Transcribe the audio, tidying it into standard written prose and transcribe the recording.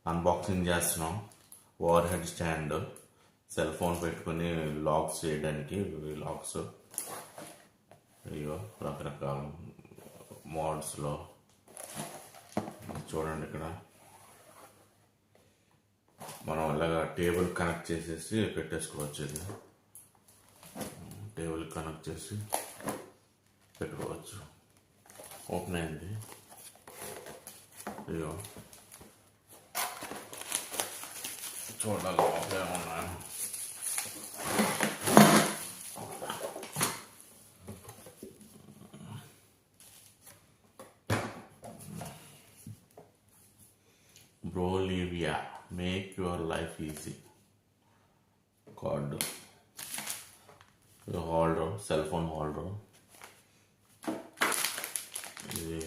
Unboxing చేస్తున్నాం. Over head stand, cell phone పెట్టుకుని లాక్స్ చేయడానికి. లాక్స్ అయ్యో రకరకాల మోడ్స్లో చూడండి. ఇక్కడ మనం ఇలాగా టేబుల్ కనెక్ట్ చేసేసి పెట్టేసుకోవచ్చు. ఇది టేబుల్ కనెక్ట్ చేసి పెట్టుకోవచ్చు. ఓపెన్ అయింది. అయ్యో చూడాలి లోపల ఏమన్నా. Brolivia, make your life easy. Card, holder, cell phone holder. ఇది